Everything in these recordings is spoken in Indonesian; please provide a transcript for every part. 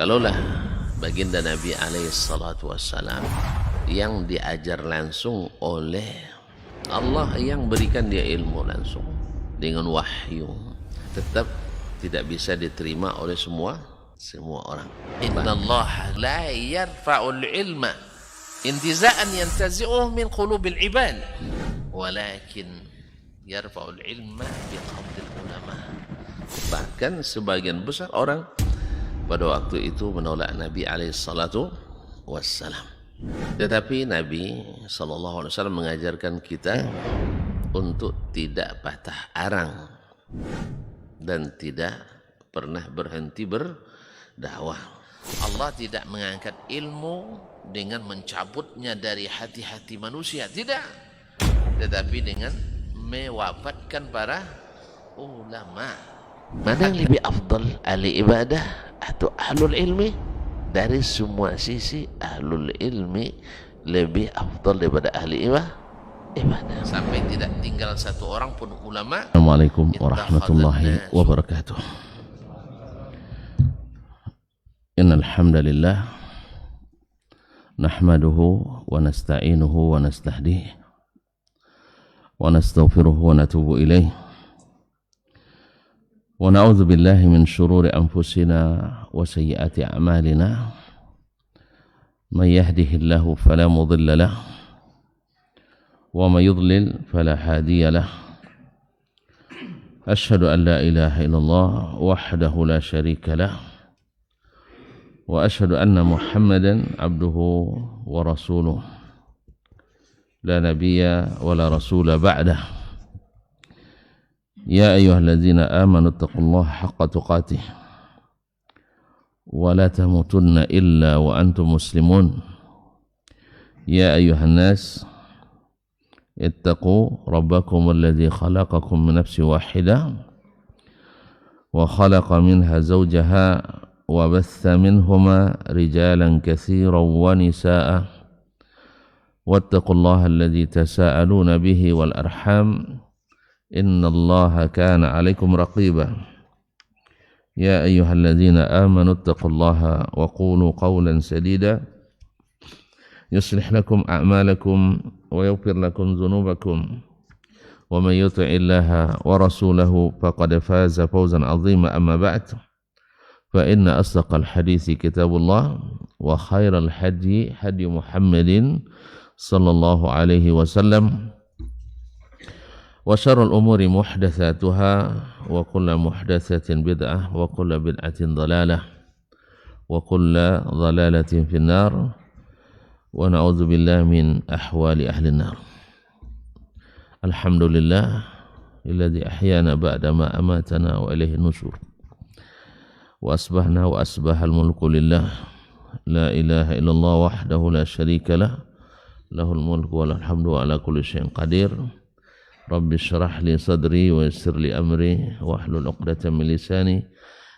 Kalaulah baginda Nabi alaihissalatu wassalam yang diajar langsung oleh Allah, yang berikan dia ilmu langsung dengan wahyu, tetap tidak bisa diterima oleh semua orang. Innallaha la yarfa'ul ilma intiza'an yantazi'uhu min qulubil ibad, walakin yarfa'ul ilma biqabdil ulama. Bahkan sebagian besar orang pada waktu itu menolak Nabi alaihissalatu wassalam. Tetapi Nabi sallallahu alaihi wasallam mengajarkan kita untuk tidak patah arang dan tidak pernah berhenti berdakwah. Allah tidak mengangkat ilmu dengan mencabutnya dari hati-hati manusia, tidak, tetapi dengan mewafatkan para ulama. Mana yang lebih afdal, ahli ibadah atau ahlul ilmi? Dari semua sisi ahlul ilmi lebih afdal daripada ahli ibadah. Sampai tidak tinggal satu orang pun ulama. Assalamualaikum warahmatullahi wabarakatuh. Innal hamdalillah nahmaduhu wa nasta'inuhu wa nastahdihi wa nastaghfiruhu wa natubu ilayh. Wa na'udzu billahi min shururi anfusina wa sayyiati a'malina. May yahdihillahu fala mudilla lahu wa may yudlil fala hadiya lahu. Asyhadu an la ilaha illallah wahdahu la syarika lahu wa asyhadu anna Muhammadan abduhu wa rasuluh la nabiyya wa la rasula ba'dah. Ya ayyuhalladzina amanu taqullaha haqqa tuqatih wa la tamutunna illa wa antum muslimun. Ya ayyuhan nas ittaqu rabbakum alladzi khalaqakum min nafsin wahidah wa khalaqa minha zawjaha wa batha minhuma rijalan katsiran wa nisaa'a wattaqullaha alladzi tasaaluna bihi wal arham innallaha kana 'alaikum raqiba. Ya ayyuhalladzina amanu taqullaha wa qulu qawlan sadida yuslih lakum a'malakum wa yaghfir lakum dhunubakum wa may yuti'illaha wa rasulahu faqad faza fawzan 'azima. Amma ba'd, fa inna asdaqal hadithi kitabullah wa khairal hadi hadi Muhammadin sallallahu alaihi wasallam wa syarrul umuri muhdatsatuha wa kullu muhdatsatin bid'ah wa kullu bid'atin dhalalah wa kullu dhalalatin finnar wa na'udzu billahi min ahwali ahli nar. Alhamdulillah alladzi ahyana ba'da ma amatana wa ilaihi nusyur. Wa asbahna wa asbahal mulku lillah la ilaha illallah wahdahu la syarika lah lahul mulku wa lahul hamdu wa ala kulli syai'in qadir. Rabbi syrah li sadri wa yassir li amri wahlul 'uqdatam min lisani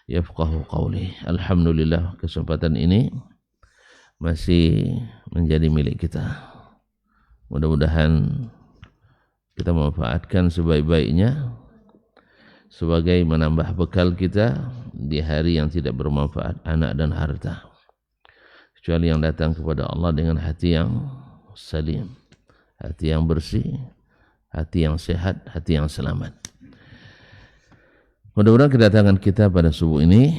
yafqahu qawli. Alhamdulillah, kesempatan ini masih menjadi milik kita. Mudah-mudahan kita memanfaatkan sebaik-baiknya sebagai menambah bekal kita di hari yang tidak bermanfaat anak dan harta, kecuali yang datang kepada Allah dengan hati yang salim, hati yang bersih, hati yang sehat, hati yang selamat. Mudah-mudahan kedatangan kita pada subuh ini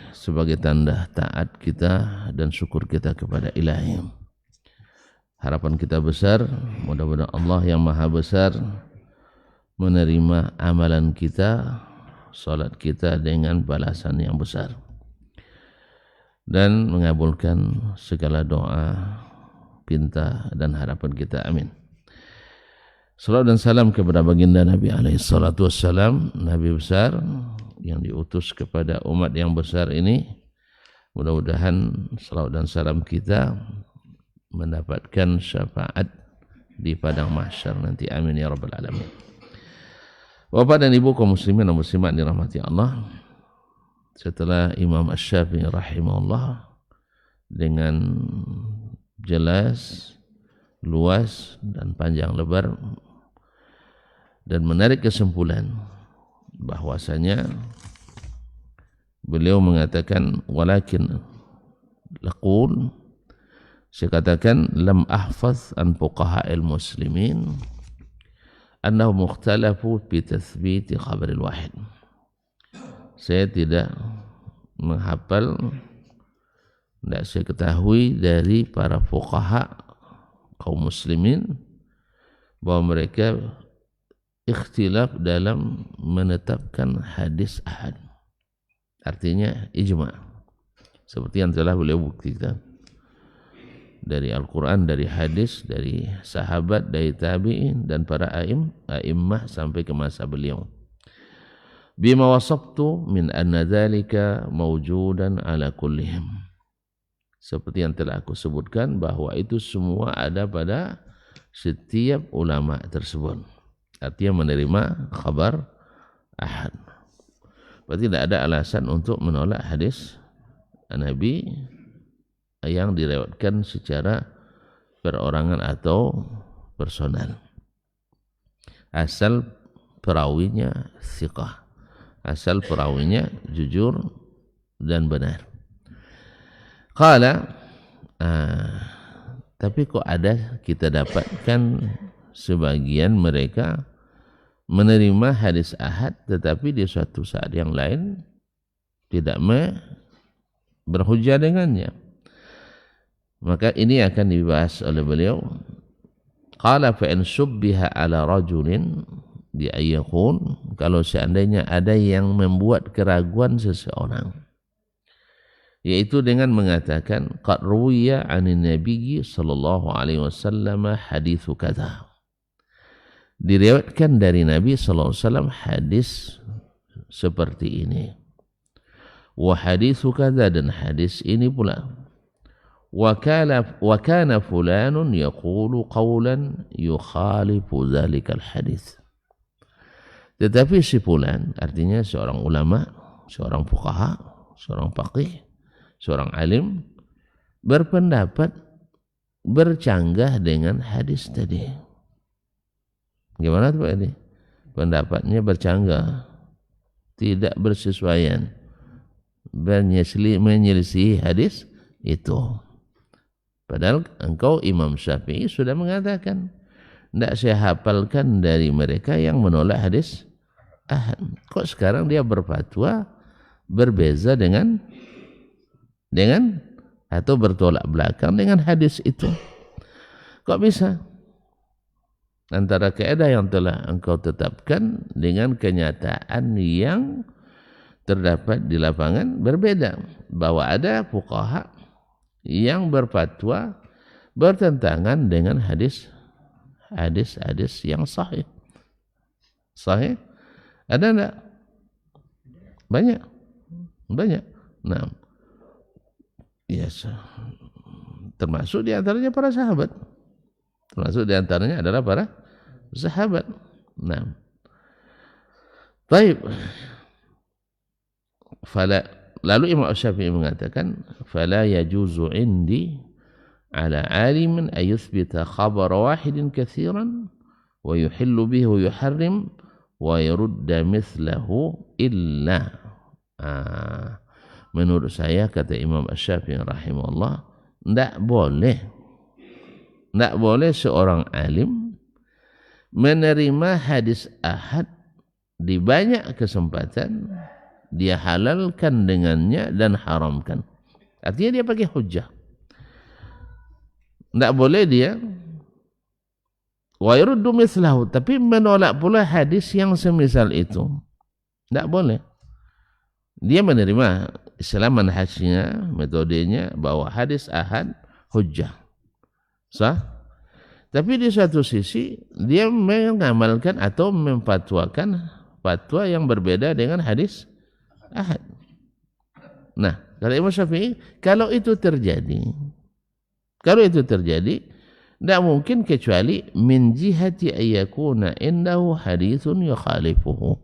sebagai tanda taat kita dan syukur kita kepada Ilahi. Harapan kita besar, mudah-mudahan Allah yang maha besar menerima amalan kita, salat kita dengan balasan yang besar, dan mengabulkan segala doa, pinta dan harapan kita. Amin. Salawat dan salam kepada baginda Nabi alaihissalatu wassalam, Nabi besar yang diutus kepada umat yang besar ini. Mudah-mudahan salawat dan salam kita mendapatkan syafaat di padang mahsyar nanti. Amin ya rabbal alamin. Bapak dan Ibu kaum muslimin dan muslimat dirahmati Allah, setelah Imam Asy-Syafi'i rahimahullah dengan jelas, luas dan panjang lebar dan menarik kesimpulan bahwasanya beliau mengatakan walakin laqul, saya katakan lam ahfaz an fuqaha'il muslimin annahum mukhtalafu bi tathbit khabar al-wahid. Saya tidak menghafal, tidak saya ketahui dari para fuqaha kaum muslimin bahwa mereka ikhtilaf dalam menetapkan hadis ahad. Artinya ijma', seperti yang telah beliau buktikan dari Al-Quran, dari hadis, dari sahabat, dari tabi'in dan para a'immah sampai ke masa beliau. Bima wasabtu min anna dhalika mawjudan ala kullihim, seperti yang telah aku sebutkan bahwa itu semua ada pada setiap ulama tersebut, artinya menerima khabar ahad. Berarti tidak ada alasan untuk menolak hadis Nabi yang direwatkan secara perorangan atau personal, asal perawinya thiqah, asal perawinya jujur dan benar. Qala, tapi kok ada kita dapatkan sebagian mereka menerima hadis ahad tetapi di suatu saat yang lain tidak berhujjah dengannya. Maka ini akan dibahas oleh beliau. Qala fa in subbiha ala rajulin bi ayyakun, kalau seandainya ada yang membuat keraguan seseorang, yaitu dengan mengatakan qad ruwiya 'anin nabiyyi sallallahu alaihi wasallam haditsu kadza, diriwayatkan dari Nabi sallallahu alaihi wasallam hadis seperti ini, wa haditsu kadza, dan hadis ini pula, wa kana fulanun yaqulu qawlan yukhalifu dzalikal hadis, tetapi si fulan, artinya seorang ulama, seorang fuqaha, seorang faqih, seorang alim, berpendapat bercanggah dengan hadis tadi. Gimana tuh Pak ini? Pendapatnya bercanggah, tidak bersesuaian, menyelisih hadis itu. Padahal engkau Imam Syafi'i sudah mengatakan, tidak saya hafalkan dari mereka yang menolak hadis ahad. Kok sekarang dia berfatwa berbeza dengan atau bertolak belakang dengan hadis itu? Kok bisa? Antara kaidah yang telah engkau tetapkan dengan kenyataan yang terdapat di lapangan berbeda, bahwa ada fuqaha yang berfatwa bertentangan dengan hadis yang sahih. Sahih? Ada enggak? Banyak. Nah, yes. Termasuk di antaranya para sahabat. Termasuk di antaranya adalah para sahabat. Nah, baik. Lalu Imam Syafi'i mengatakan, fala yajuzu indi ala alimin ayuthbita khabar wahidin katsiran wa yuhillu bihi wa yuharrim wa yurudda mithlahu illa. Menurut saya, kata Imam Syafi'i rahimahullah, tidak boleh seorang alim menerima hadis ahad di banyak kesempatan, dia halalkan dengannya dan haramkan. Artinya dia pakai hujjah. Tidak boleh dia wa yuruddu mithlahu, tapi menolak pula hadis yang semisal itu. Tidak boleh. Dia menerima Islam manhajnya, metodenya, bahwa hadis ahad hujjah, sah. Tapi di satu sisi dia mengamalkan atau memfatwakan fatwa yang berbeda dengan hadis ahad. Nah, kata Imam Syafi'i, kalau itu terjadi, tidak mungkin kecuali min jihati ayyakuna indahu hadithun yukhalifuhu.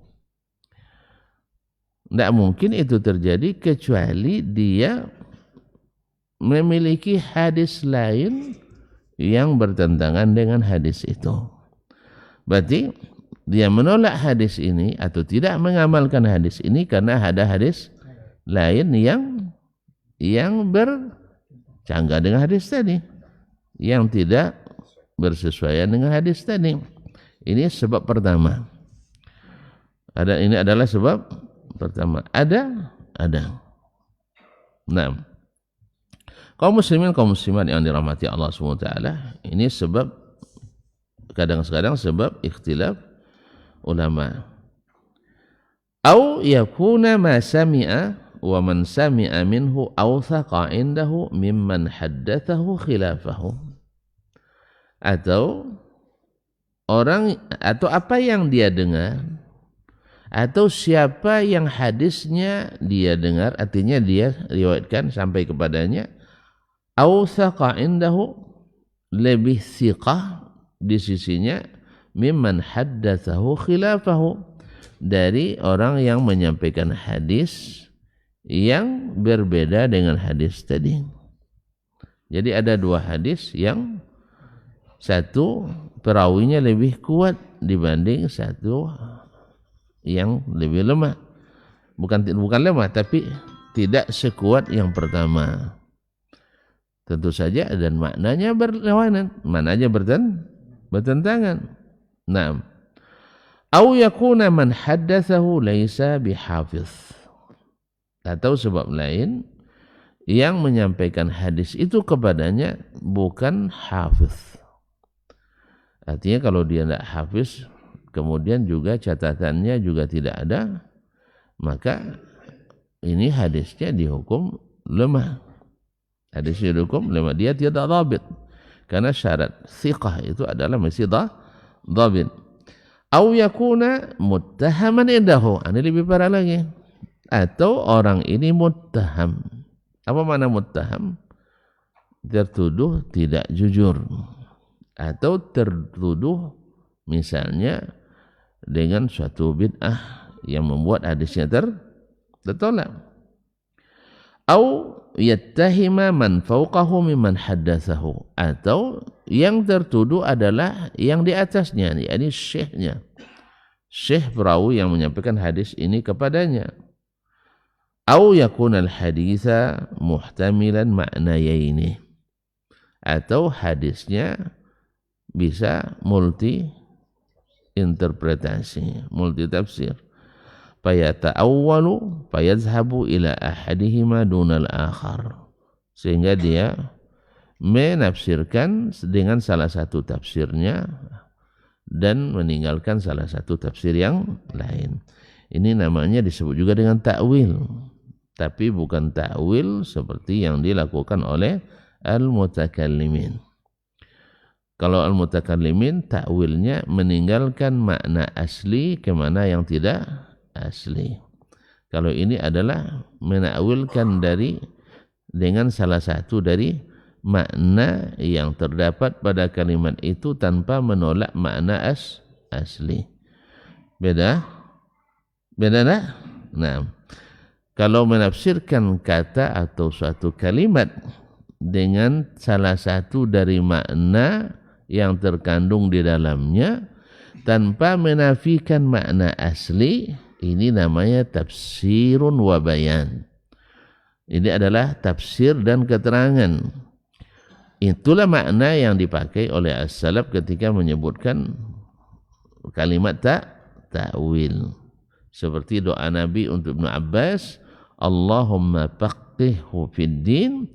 Tidak mungkin itu terjadi kecuali dia memiliki hadis lain yang bertentangan dengan hadis itu. Berarti dia menolak hadis ini atau tidak mengamalkan hadis ini karena ada hadis lain yang bercanggah dengan hadis tadi, yang tidak bersesuaian dengan hadis tadi. Ini sebab pertama. Ini adalah sebab pertama. Ada. Nah, kaum muslimin kaum muslimat yang dirahmati Allah SWT, ini sebab kadang-kadang sebab ikhtilaf ulama. Au yakuna ma sami'a wa man sami'a minhu awthaqa indahu mimman haddathahu khilafahu. Atau apa yang dia dengar, atau siapa yang hadisnya dia dengar, artinya dia riwayatkan sampai kepadanya, awthaqa indahu, lebih thiqah di sisinya, mimman haddathahu khilafahu, dari orang yang menyampaikan hadis yang berbeda dengan hadis tadi. Jadi ada dua hadis, yang satu perawinya lebih kuat dibanding satu yang lebih lemah. Bukan lemah, tapi tidak sekuat yang pertama. Tentu saja, dan maknanya berlawanan, maknanya bertentangan. Nah, au yakuna man haddatsahu laisa bihafiz, atau sebab lain, yang menyampaikan hadis itu kepadanya bukan hafiz. Artinya kalau dia tidak hafiz, kemudian juga catatannya juga tidak ada, maka ini hadisnya dihukum lemah. Hadisnya dihukum lemah, dia tidak dhabit, karena syarat thiqah itu adalah mesti dhabit. Au yakuna muttahaman indahu, ini lebih parah lagi, atau orang ini muttaham. Apa makna muttaham? Tertuduh tidak jujur, atau tertuduh misalnya dengan suatu bid'ah yang membuat hadisnya tertolak. Au yattahima man fawqahu mimman haddatsahu, atau yang tertuduh adalah yang di atasnya, yakni syekhnya, syekh perawi yang menyampaikan hadis ini kepadanya. Au yakuna al-haditha muhtamilan ma'nayaini, atau hadisnya bisa multi interpretasi, multi tafsir. Fayata'awwalu fayadhhabu ila ahadihima dunal akhar, sehingga dia menafsirkan dengan salah satu tafsirnya dan meninggalkan salah satu tafsir yang lain. Ini namanya disebut juga dengan ta'wil, tapi bukan ta'wil seperti yang dilakukan oleh al-mutakallimin. Kalau al-mutakallimin, ta'wilnya meninggalkan makna asli ke mana yang tidak asli. Kalau ini adalah menakwilkan dengan salah satu dari makna yang terdapat pada kalimat itu tanpa menolak makna asli. Beda tak? Nah, kalau menafsirkan kata atau suatu kalimat dengan salah satu dari makna yang terkandung di dalamnya tanpa menafikan makna asli, ini namanya tafsirun wa bayan. Ini adalah tafsir dan keterangan. Itulah makna yang dipakai oleh as-salaf ketika menyebutkan kalimat ta'wil. Seperti doa Nabi untuk Ibnu Abbas, Allahumma faqihhu fid din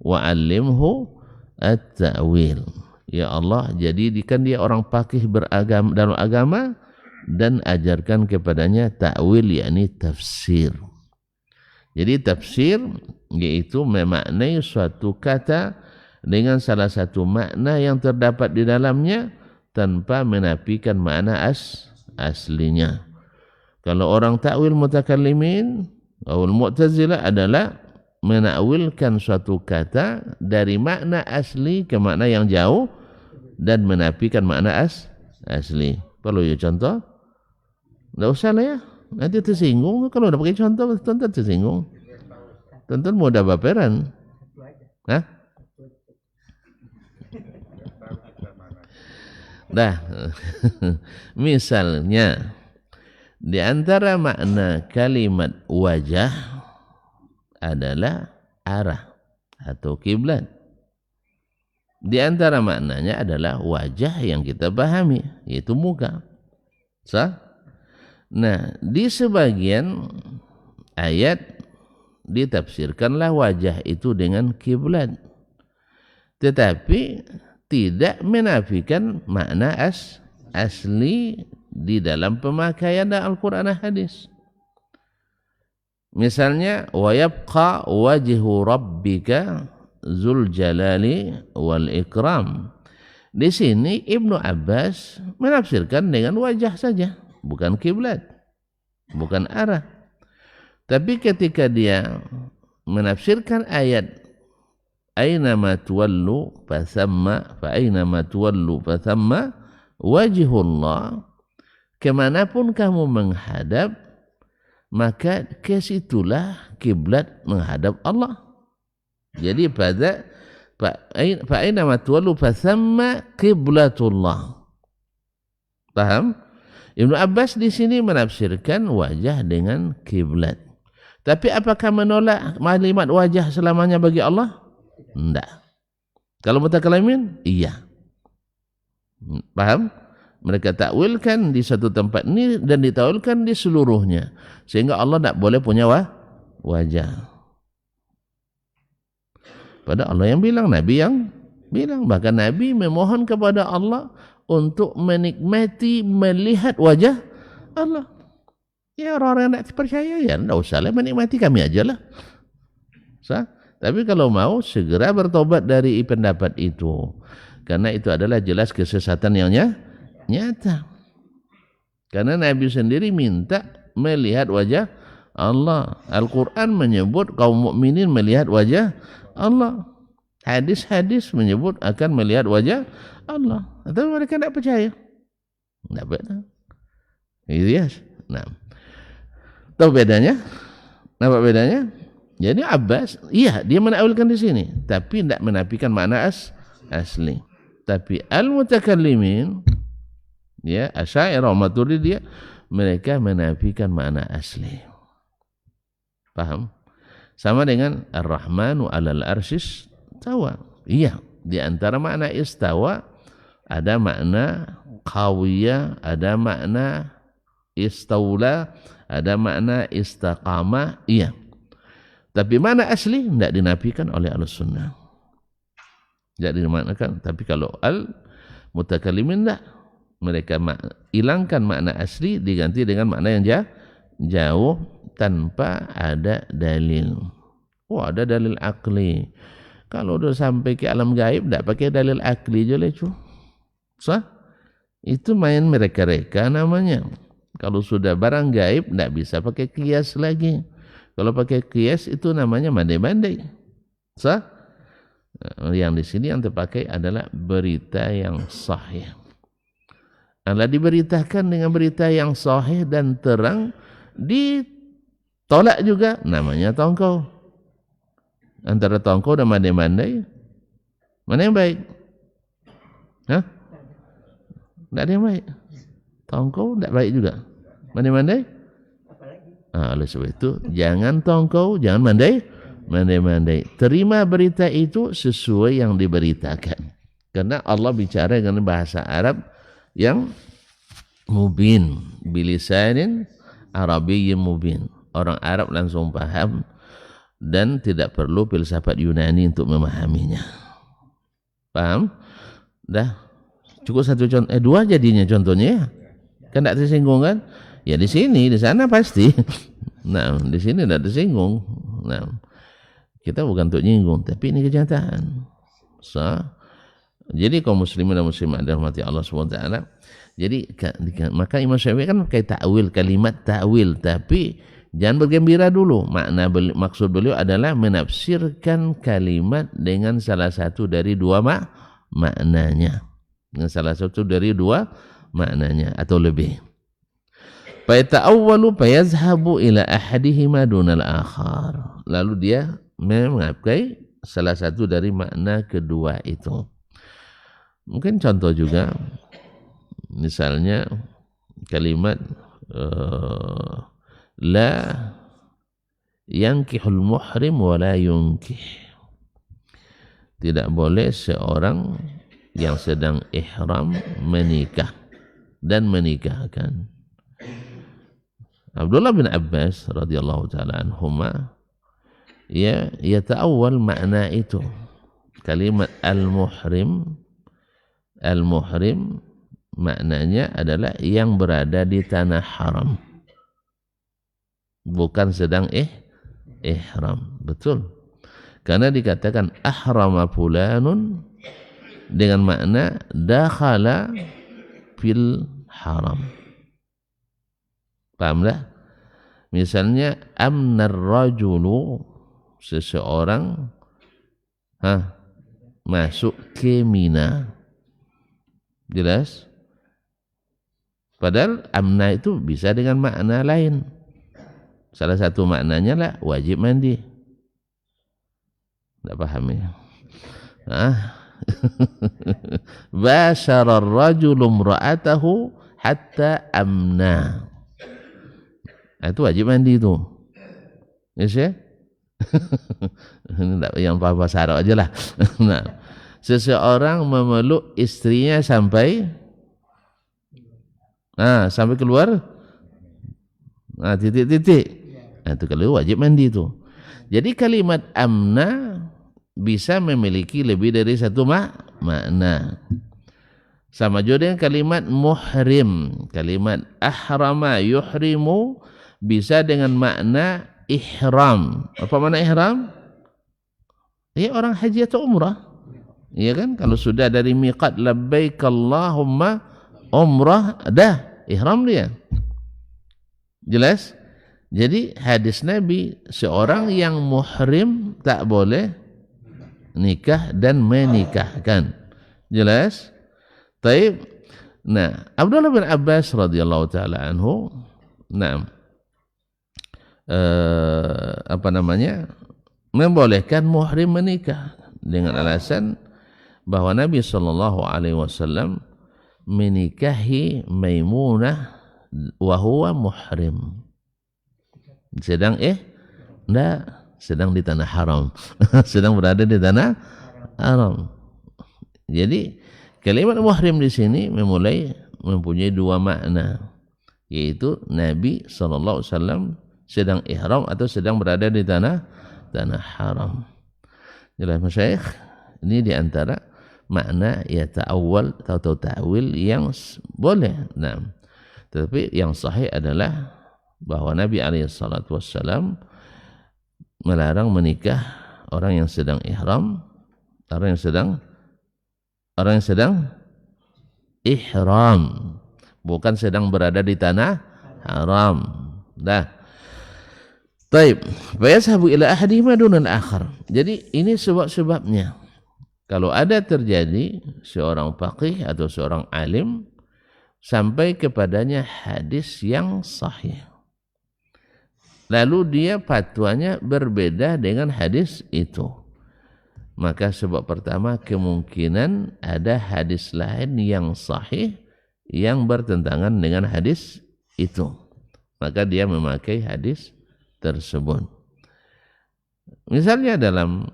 wa 'allimhu at-ta'wil. Ya Allah, jadikan dia orang faqih beragama dalam agama dan ajarkan kepadanya ta'wil, yakni tafsir. Jadi tafsir yaitu memaknai suatu kata dengan salah satu makna yang terdapat di dalamnya tanpa menafikan makna aslinya. Kalau orang ta'wil mutakallimin atau mu'tazilah adalah menakwilkan suatu kata dari makna asli ke makna yang jauh dan menafikan makna asli. Perlu ya contoh? Nggak usah lah ya, nanti tersinggung. Kalau udah pakai contoh, tonton tersinggung. Tonton mau udah baperan. Hah? Dah, misalnya di antara makna kalimat wajah adalah arah atau kiblat. Di antara maknanya adalah wajah yang kita pahami, yaitu muka. Sah? Nah, di sebagian ayat ditafsirkanlah wajah itu dengan kiblat. Tetapi tidak menafikan makna asli di dalam pemakaian Al-Quran dan hadis. Misalnya, wa yabqa wajhu rabbika Zul Jalali wal Ikram. Di sini Ibnu Abbas menafsirkan dengan wajah saja, bukan kiblat, bukan arah. Tapi ketika dia menafsirkan ayat Aynama tuwallu fathamma fa aynama tuwallu fathamma wajhullah, kemanapun kamu menghadap maka kesitulah kiblat menghadap Allah. Jadi pada fa aynama tuwallu fathamma qiblatullah. Paham? Ibnu Abbas di sini menafsirkan wajah dengan kiblat. Tapi apakah menolak kalimat wajah selamanya bagi Allah? Tidak. Kalau mutakalimin, iya. Paham? Mereka takwilkan di satu tempat ini dan ditakwilkan di seluruhnya, sehingga Allah tidak boleh punya wajah. Pada Allah yang bilang, Nabi yang bilang. Bahkan Nabi memohon kepada Allah untuk menikmati melihat wajah Allah. Ya orang-orang yang tidak percaya, ya tidak usah lah, menikmati kami aja lah. Sah? Tapi kalau mau segera bertobat dari pendapat itu, karena itu adalah jelas kesesatan yang nyata. Karena Nabi sendiri minta melihat wajah Allah. Al-Quran menyebut kaum mukminin melihat wajah Allah. Hadis-hadis menyebut akan melihat wajah Allah. Tapi mereka tidak percaya. Tidak benar. Itu ya. Nah, tahu bedanya? Nampak bedanya? Jadi Abbas, iya dia menakwilkan di sini, tapi tidak menafikan makna asli. Tapi al-mutakallimin, ya Asy'ariyah, Maturidiyah, mereka menafikan makna asli. Paham? Sama dengan Ar-Rahmanu 'alal arsyis istawa. Iya, di antara makna istawa ada makna qawiyah, ada makna istaula, ada makna istaqamah, iya. Tapi mana asli tidak dinafikan oleh Ahlussunnah. Tidak dimaknakan. Tapi kalau al-mutakallimin tidak. Mereka hilangkan makna asli diganti dengan makna yang jauh tanpa ada dalil. Oh, ada dalil akli. Kalau sudah sampai ke alam gaib tidak pakai dalil akli je lecu. Sah? Itu main mereka-reka namanya. Kalau sudah barang gaib tidak bisa pakai kias lagi. Kalau pakai kias itu namanya mandai-mandai. Sah? Yang di sini yang terpakai adalah berita yang sahih. Allah diberitakan dengan berita yang sahih dan terang, ditolak juga, namanya tongkol. Antara tongkol dan mandai-mandai, mana yang baik? Hah? Tidak ada yang baik. Tongkol tidak baik juga. Mandai-mandai? Oleh sebab itu jangan tongkol, jangan mandai-mandai. Terima berita itu sesuai yang diberitakan. Karena Allah bicara dengan bahasa Arab yang mubin, bilisanin Arabiyyin mubin. Orang Arab langsung paham dan tidak perlu filsafat Yunani untuk memahaminya. Paham? Dah cukup satu contoh, dua jadinya contohnya. Kan tidak tersinggung kan? Ya di sini, di sana pasti. Nah, di sini tidak tersinggung. Nah, kita bukan untuk nyinggung, tapi ini kenyataan. Jadi kaum muslimin dan muslimat dirahmati Allah SWT. Jadi maka Imam Syafi'i kan pakai ta'wil, kalimat ta'wil, tapi jangan bergembira dulu. Maksud beliau adalah menafsirkan kalimat dengan salah satu dari dua maknanya. Dengan salah satu dari dua maknanya atau lebih. Fayata'awwalu fayazhabu ila ahadihima dunal akhar. Lalu dia memakai salah satu dari makna kedua itu. Mungkin contoh juga, misalnya kalimat la yankihul muhrim wa la yunkih. Tidak boleh seorang yang sedang ihram menikah dan menikahkan. Abdullah bin Abbas radhiyallahu taala anhuma yata'awwal makna itu. Kalimat al-muhrim maknanya adalah yang berada di tanah haram, bukan sedang ihram. Betul, karena dikatakan ahrama fulanun dengan makna dakhala fil haram. Paham dah? Misalnya amnar rajulu, seseorang masuk ke Mina. Jelas? Padahal amna itu bisa dengan makna lain. Salah satu maknanya lah wajib mandi. Tak paham ya? Basyara ar-rajulu imra'atahu hatta amna. Itu wajib mandi itu. Yes ya? Yang bahasa Arab aja lah. Nah, seseorang memeluk istrinya sampai keluar titik-titik. Itu kalau wajib mandi itu. Jadi kalimat amna bisa memiliki lebih dari satu makna. Sama juga dengan kalimat muhrim. Kalimat ahrama yuhrimu bisa dengan makna ihram. Apa makna ihram? Ya, orang haji atau umrah. Iya kan? Kalau sudah dari miqat labbaik Allahumma umrah, dah ihram dia. Jelas? Jadi hadis Nabi, seorang yang muhrim tak boleh nikah dan menikahkan. Jelas? Taib. Nah, Abdullah bin Abbas radhiyallahu taala anhu, membolehkan muhrim menikah dengan alasan bahwa Nabi SAW menikahi Maimunah wa huwa muhrim. Sedang sedang di tanah haram. Sedang berada di tanah haram. Jadi kalimat muhrim di sini mempunyai dua makna, yaitu Nabi SAW sedang ihram atau sedang berada di tanah haram. Jelas masyayikh? Ini diantara makna ta'awwal atau ta'wil yang boleh. Nah, tetapi yang sahih adalah bahwa Nabi SAW melarang menikah orang yang sedang ihram, orang yang sedang ihram, bukan sedang berada di tanah haram. Dah. Taib. Fa yashabu ila ahadihima dunal akhar. Jadi ini sebab-sebabnya. Kalau ada terjadi seorang faqih atau seorang alim sampai kepadanya hadis yang sahih, lalu dia fatwanya berbeda dengan hadis itu, maka sebab pertama kemungkinan ada hadis lain yang sahih yang bertentangan dengan hadis itu, maka dia memakai hadis tersebut. Misalnya dalam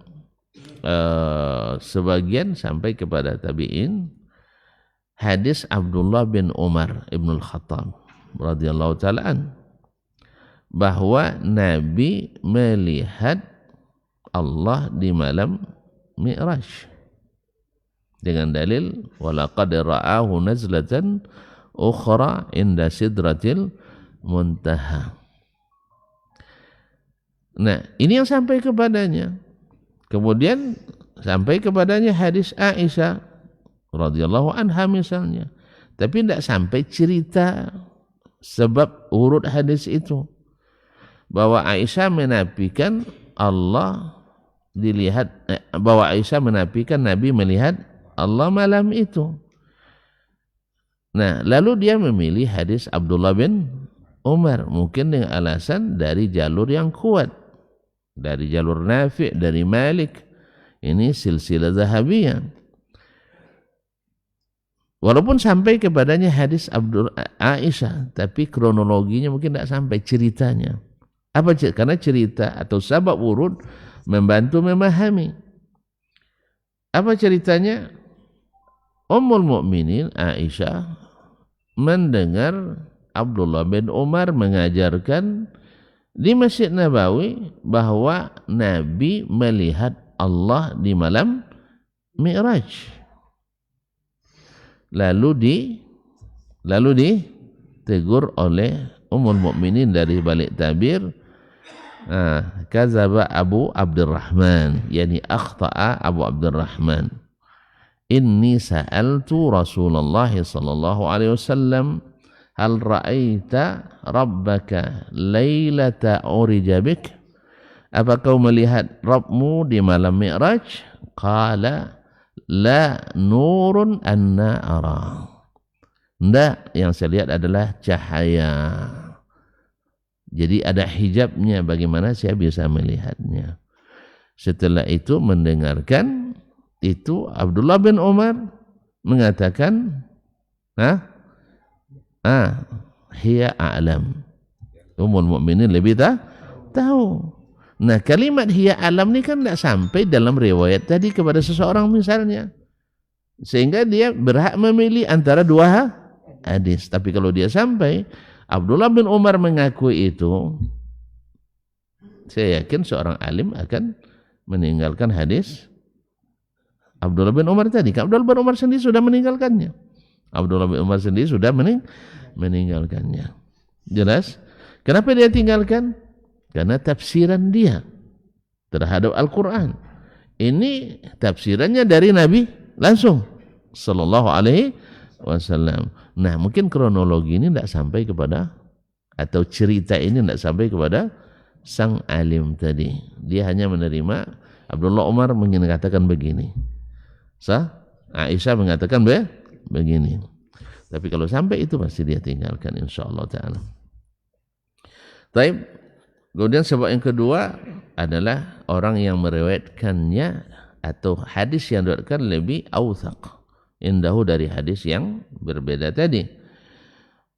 sebagian sampai kepada tabi'in, hadis Abdullah bin Umar ibnul Khattab radhiyallahu ta'ala an, bahwa Nabi melihat Allah di malam Mi'raj dengan dalil walaqad ra'ahu nazlatan ukhra inda sidratil muntaha. Nah, ini yang sampai kepadanya. Kemudian sampai kepadanya hadis Aisyah radhiyallahu anha misalnya, tapi tidak sampai cerita sebab urut hadis itu, bahwa Aisyah menafikan Allah dilihat, bahwa Aisyah menafikan Nabi melihat Allah malam itu. Nah, lalu dia memilih hadis Abdullah bin Umar, mungkin dengan alasan dari jalur yang kuat, dari jalur Nafi', dari Malik. Ini silsilah zahabiyah. Walaupun sampai kepadanya hadis Aisyah, tapi kronologinya mungkin tidak sampai ceritanya. Karena cerita atau sabab wurud membantu memahami. Apa ceritanya? Ummul Mukminin Aisyah mendengar Abdullah bin Umar mengajarkan di Masjid Nabawi bahwa Nabi melihat Allah di malam Mi'raj. Lalu ditegur oleh Ummul Mukminin dari balik tabir, kazaba Abu Abdurrahman, yani akhta'a Abu Abdurrahman. Inni sa'altu Rasulullah sallallahu alaihi wasallam hal ra'aita rabbaka lailata urija bik? Apa kau melihat Rabbmu di malam Mi'raj? Qala la nurun anna ara. Tidak, yang saya lihat adalah cahaya. Jadi ada hijabnya, bagaimana saya bisa melihatnya. Setelah itu mendengarkan itu, Abdullah bin Umar mengatakan, hiya a'lam. Ummul Mukminin lebih tahu. Nah, kalimat hiya a'lam ini kan tidak sampai dalam riwayat tadi kepada seseorang misalnya, sehingga dia berhak memilih antara dua hadis. Tapi kalau dia sampai Abdullah bin Umar mengakui itu, saya yakin seorang alim akan meninggalkan hadis Abdullah bin Umar tadi. Abdullah bin Umar sendiri sudah meninggalkannya. Meninggalkannya. Jelas? Kenapa dia tinggalkan? Karena tafsiran dia terhadap Al-Quran. Ini tafsirannya dari Nabi langsung sallallahu alaihi wasallam. Nah, mungkin kronologi ini tidak sampai kepada, atau cerita ini tidak sampai kepada sang alim tadi. Dia hanya menerima Abdullah Umar mengatakan begini, Aisyah mengatakan begini. Tapi kalau sampai itu pasti dia tinggalkan insyaallah ta'ala. Taib. Kemudian sebab yang kedua adalah orang yang meriwayatkannya atau hadis yang diriwayatkan lebih awthaq indahu dari hadis yang berbeda tadi,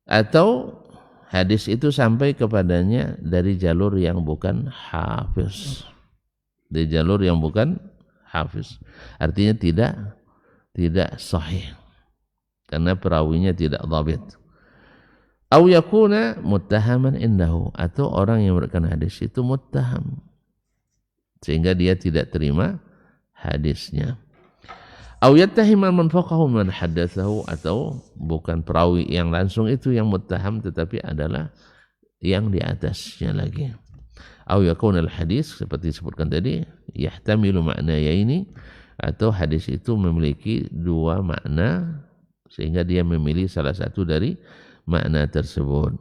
atau hadis itu sampai kepadanya dari jalur yang bukan hafiz, artinya tidak sahih karena perawinya tidak dhabit. Au yakuna muttahaman indahu, atau orang yang meriwayatkan hadis itu muttaham sehingga dia tidak terima hadisnya. Au yattahima man faqahu man haddatsahu, atau bukan perawi yang langsung itu yang muttaham, tetapi adalah yang di atasnya lagi. Au yakuna al-hadis, seperti disebutkan tadi, yahtamilu ma'nayaini, atau hadis itu memiliki dua makna sehingga dia memilih salah satu dari makna tersebut.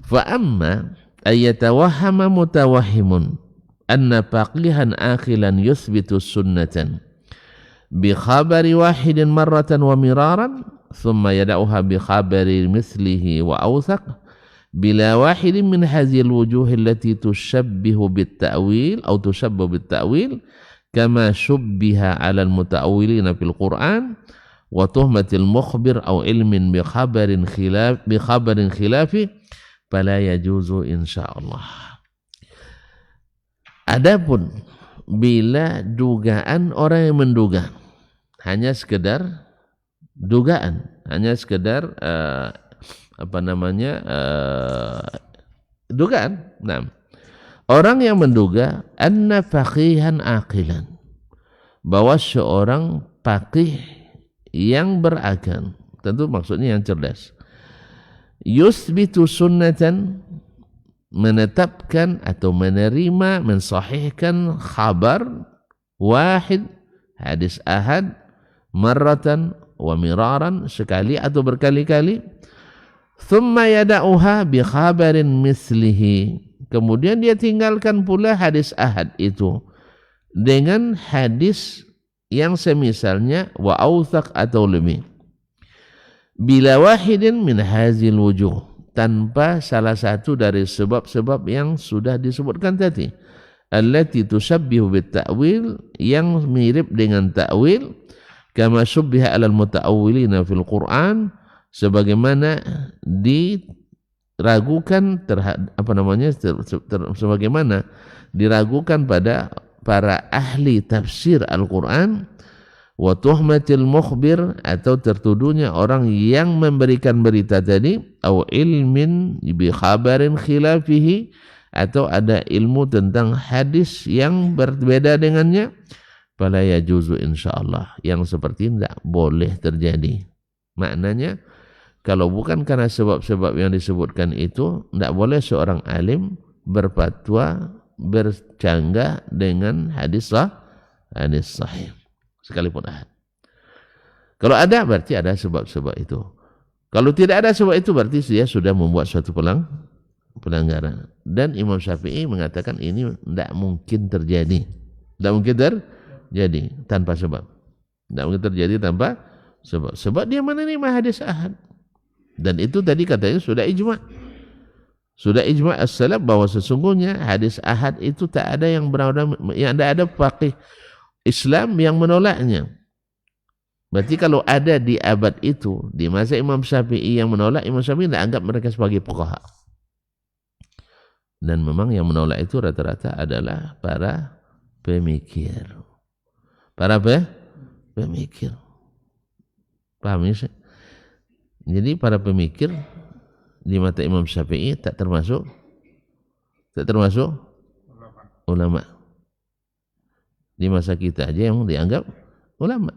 Fa amma ayatawahhama mutawahhimun anna faqihan akhilan yuthbitu sunnatan bi khabari wahidin marratan wa miraran thumma yada'uha bi khabari mithlihi wa awthaq bila wahidin min hadhihi alwujuh allati tushabbihu bit ta'wil aw tushabbahu bit ta'wil kama shubbiha 'ala al-muta'awwilina fil Qur'an wa tuhmatil mukhbir aw ilmin bi khabarin khilafi fala yajuzu insyaallah. Adapun bila dugaan orang yang menduga hanya sekedar dugaan, hanya sekedar dugaan. Nah, orang yang menduga anna faqihan aqilan, bahwa seorang faqih yang berakal, tentu maksudnya yang cerdas, yusbitu sunnatan, menetapkan atau menerima, mensahihkan khabar wahid, hadis ahad, marratan wa miraran, sekali atau berkali-kali, thumma yada'uha bi khabarin mislihi, kemudian dia tinggalkan pula hadis ahad itu dengan hadis yang semisalnya wa awthaq atau lebih, bila wahidin min hazil wujuh, tanpa salah satu dari sebab-sebab yang sudah disebutkan tadi, allati tusabbihu bit ta'wil, yang mirip dengan ta'wil, kama syubbiha 'alal muta'awwilina fil Qur'an, sebagaimana ragukan sebagaimana diragukan pada para ahli tafsir Al-Quran, wa tuhmatil mukhbir, atau tertuduhnya orang yang memberikan berita tadi, au ilmin bi khabarin khilafihi, atau ada ilmu tentang hadis yang berbeda dengannya, fala yajuzu insyaallah, yang seperti ini tidak boleh terjadi. Maknanya kalau bukan karena sebab-sebab yang disebutkan itu, tidak boleh seorang alim berfatwa bercanggah dengan hadis sahih sekalipun ahad. Kalau ada, berarti ada sebab-sebab itu. Kalau tidak ada sebab itu, berarti dia sudah membuat suatu pelanggaran. Dan Imam Syafi'i mengatakan ini tidak mungkin terjadi. Tidak mungkin terjadi tanpa sebab. Tidak mungkin terjadi tanpa sebab. Sebab dia menerima hadis ahad. Dan itu tadi katanya sudah ijma'. Sudah ijma' as-salaf bahwa sesungguhnya hadis ahad itu tak ada yang ada faqih Islam yang menolaknya. Berarti kalau ada di abad itu, di masa Imam Syafi'i yang menolak, Imam Syafi'i tidak anggap mereka sebagai fuqaha. Dan memang yang menolak itu rata-rata adalah para pemikir. Para pemikir. Paham ya? Jadi para pemikir di mata Imam Syafi'i tak termasuk ulama. Di masa kita aja yang dianggap ulama.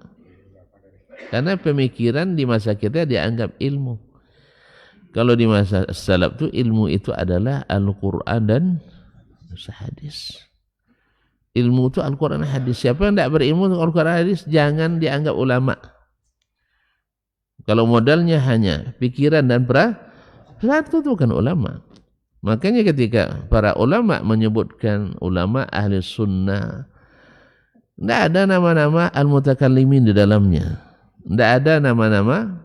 Karena pemikiran di masa kita dianggap ilmu. Kalau di masa salaf itu ilmu itu adalah Al-Quran dan hadis. Ilmu itu Al-Quran dan hadis. Siapa yang tidak berilmu Al-Quran dan hadis jangan dianggap ulama. Kalau modalnya hanya pikiran dan perasaan, itu kan ulama. Makanya ketika para ulama menyebutkan ulama ahli sunnah, tidak ada nama-nama al-mutakallimin di dalamnya. Tidak ada nama-nama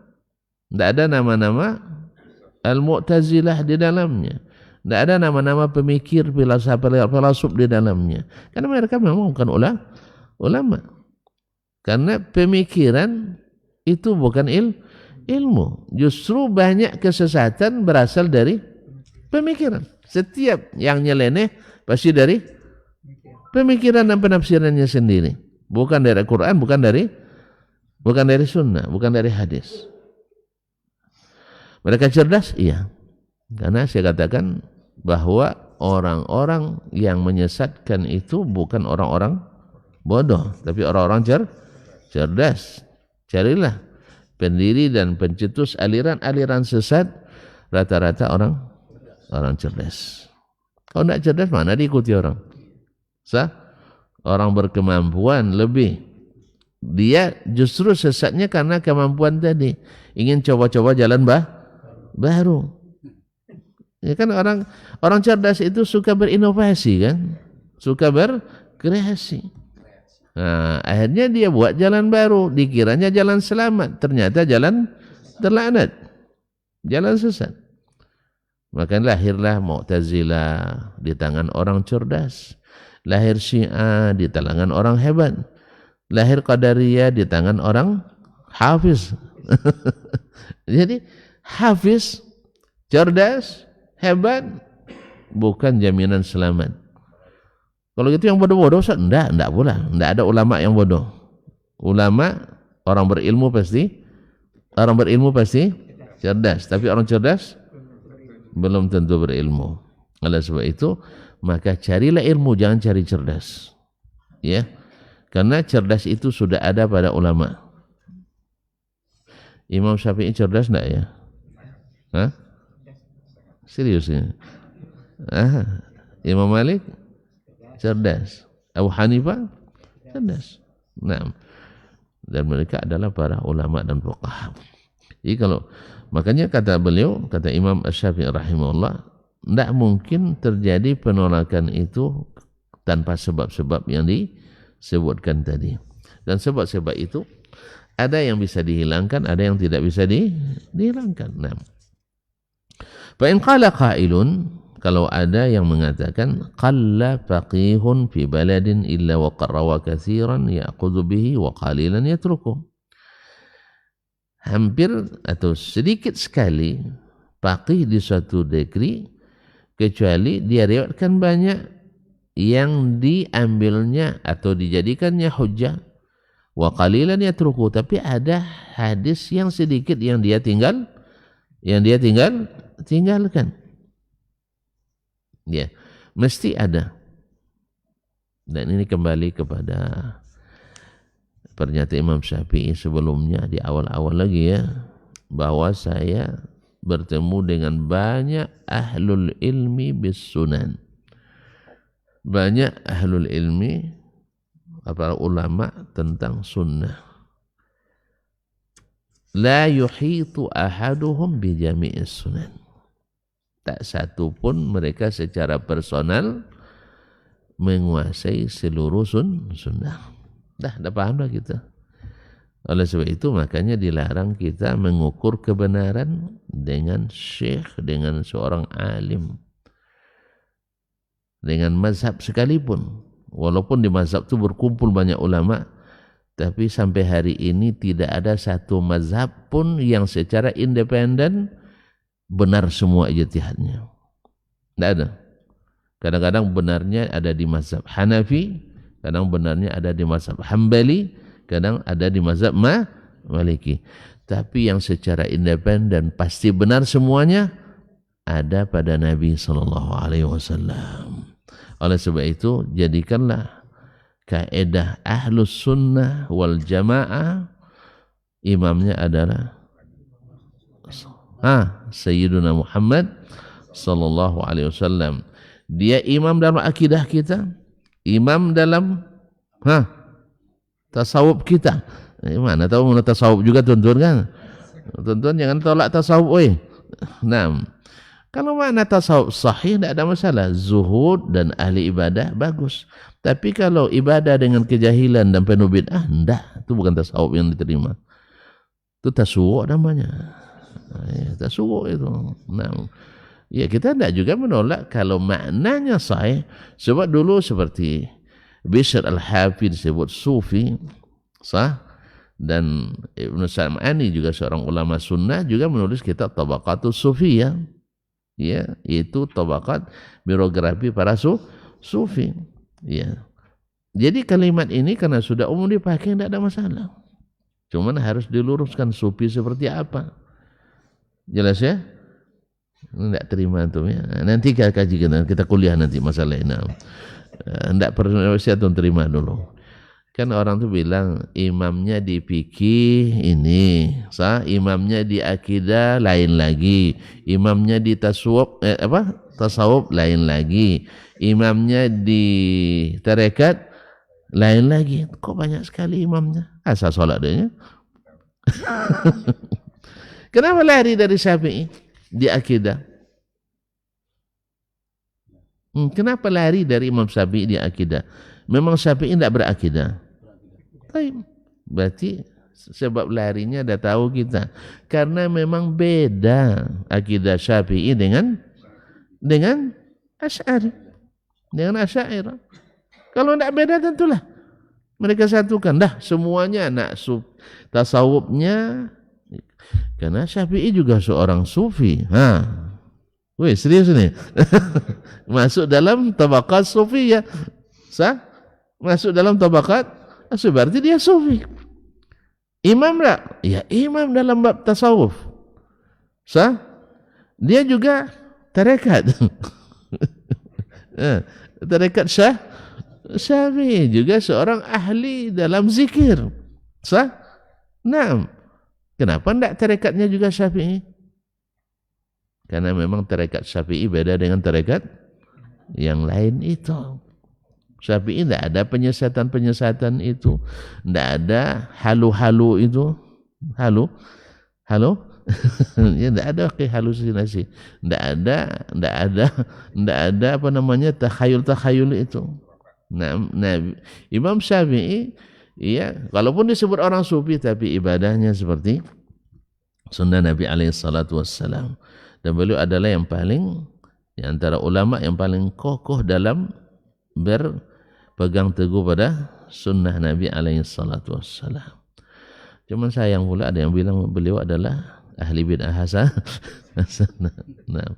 al-mu'tazilah di dalamnya. Tidak ada nama-nama pemikir filosof di dalamnya. Karena mereka memang bukan ulama. Karena pemikiran itu bukan ilmu. Justru banyak kesesatan berasal dari pemikiran. Setiap yang nyeleneh pasti dari pemikiran dan penafsirannya sendiri. Bukan dari Al-Quran, bukan dari sunnah, bukan dari hadis. Mereka cerdas? Iya. Karena saya katakan bahwa orang-orang yang menyesatkan itu bukan orang-orang bodoh, tapi orang-orang cerdas. Carilah pendiri dan pencetus aliran-aliran sesat, rata-rata orang cerdas. Kalau tidak cerdas, mana diikuti orang? Orang berkemampuan lebih. Dia justru sesatnya karena kemampuan tadi. Ingin coba-coba jalan baru. Ya kan orang cerdas itu suka berinovasi kan? Suka berkreasi. Nah, akhirnya dia buat jalan baru, dikiranya jalan selamat, ternyata jalan terlaknat, jalan sesat. Maka lahirlah Mu'tazilah di tangan orang cerdas, lahir Syiah di tangan orang hebat, lahir Qadariyah di tangan orang hafiz. Jadi hafiz, cerdas, hebat bukan jaminan selamat. Kalau gitu yang bodoh-bodoh, enggak pula. Enggak ada ulama yang bodoh. Ulama, orang berilmu pasti cerdas. Tapi orang cerdas belum tentu berilmu. Oleh sebab itu, maka carilah ilmu, jangan cari cerdas. Ya, karena cerdas itu sudah ada pada ulama. Imam Syafi'i cerdas enggak ya? Hah? Serius ya? Imam Malik cerdas. Abu Hanifah cerdas. Nah, dan mereka adalah para ulama dan fuqaha. Jadi makanya kata Imam Asy-Syafi'i rahimahullah, tidak mungkin terjadi penolakan itu tanpa sebab-sebab yang disebutkan tadi. Dan sebab-sebab itu ada yang bisa dihilangkan, ada yang tidak bisa dihilangkan. Nah, fa in qala qailun, kalau ada yang mengatakan qalla faqihun fi baladin illa wa qarrawa katsiran ya'khudhu bihi wa qalilan yatruku. Hampir atau sedikit sekali faqih di suatu negeri kecuali dia riwayatkan banyak yang diambilnya atau dijadikannya hujjah, wa qalilan yatruku, tapi ada hadis yang sedikit yang dia tinggalkan. Ya, mesti ada. Dan ini kembali kepada pernyataan Imam Syafi'i sebelumnya di awal-awal lagi ya, bahwa saya bertemu dengan banyak ahlul ilmi bis sunan. Banyak ahlul ilmi, para ulama tentang sunnah. La yuhitu ahaduhum bi jami'is sunan. Tak satu pun mereka secara personal menguasai seluruh sunnah. Dah paham dah kita. Oleh sebab itu makanya dilarang kita mengukur kebenaran dengan syekh, dengan seorang alim, dengan mazhab sekalipun. Walaupun di mazhab itu berkumpul banyak ulama, tapi sampai hari ini tidak ada satu mazhab pun yang secara independen benar semua ijtihadnya. Tidak ada. Kadang-kadang benarnya ada di mazhab Hanafi, kadang benarnya ada di mazhab Hambali, kadang ada di mazhab Maliki. Tapi yang secara independen pasti benar semuanya ada pada Nabi SAW. Oleh sebab itu jadikanlah kaidah ahlus sunnah wal jamaah imamnya adalah Sayyiduna Muhammad sallallahu alaihi wasallam. Dia imam dalam akidah kita, imam dalam tasawuf kita. Mana tahu mana tasawuf juga tuan-tuan kan? Tuan-tuan jangan tolak tasawuf, oi. Nah, kalau mana tasawuf sahih tidak ada masalah, zuhud dan ahli ibadah bagus. Tapi kalau ibadah dengan kejahilan dan penuh bid'ah, enggak, itu bukan tasawuf yang diterima. Itu tasawuf namanya. Tasawuf itu. Nah, ya kita tidak juga menolak kalau maknanya sahih. Sebab dulu seperti Bishr al-Hafidh disebut sufi, sah, dan Ibn Sam'ani juga seorang ulama sunnah juga menulis kitab Tabaqatus Sufiyah. Ya, itu tabaqat biografi para sufi. Ya. Jadi kalimat ini karena sudah umum dipakai tidak ada masalah. Cuman harus diluruskan sufi seperti apa. Jelas ya? Tidak terima tuh ya. Nanti kita kaji, kita kuliah nanti masalah ini. Tidak perlu saya terima dulu. Kan orang tuh bilang imamnya di fikih ini, imamnya di akidah lain lagi, imamnya di tasawuf lain lagi, imamnya di tarekat lain lagi. Kok banyak sekali imamnya? Asal sholat dia. Kenapa lari dari Syafi'i di akidah? Kenapa lari dari Imam Syafi'i di akidah? Memang Syafi'i tidak berakidah. Berarti sebab larinya dah tahu kita. Karena memang beda akidah Syafi'i dengan Asy'ari, dengan Asy'ariyah. Kalau tidak beda tentulah mereka satukan. Dah semuanya nak tasawufnya. Karena Syafi'i juga seorang sufi. Wih, serius nih. Masuk dalam tabaqat sufiyah. Masuk dalam tabaqat, berarti dia sufi. Imam tak? Ya imam dalam bab tasawuf. Dia juga tarekat. Tarekat Syafi'i juga seorang ahli dalam zikir. Nah, kenapa tidak tarekatnya juga Syafi'i? Karena memang tarekat Syafi'i beda dengan tarekat yang lain itu. Syafi'i tidak ada penyesatan-penyesatan itu. Tidak ada halu-halu itu. Halu? Ya, tidak ada halusinasi. Tidak ada apa namanya takhayul itu. Nah, Imam Syafi'i, ya, walaupun disebut orang sufi, tapi ibadahnya seperti sunnah Nabi SAW. Dan beliau adalah yang paling, di antara ulama yang paling kokoh dalam berpegang teguh pada sunnah Nabi SAW. Cuman sayang pula ada yang bilang beliau adalah ahli bid'ah hasanah. Nah,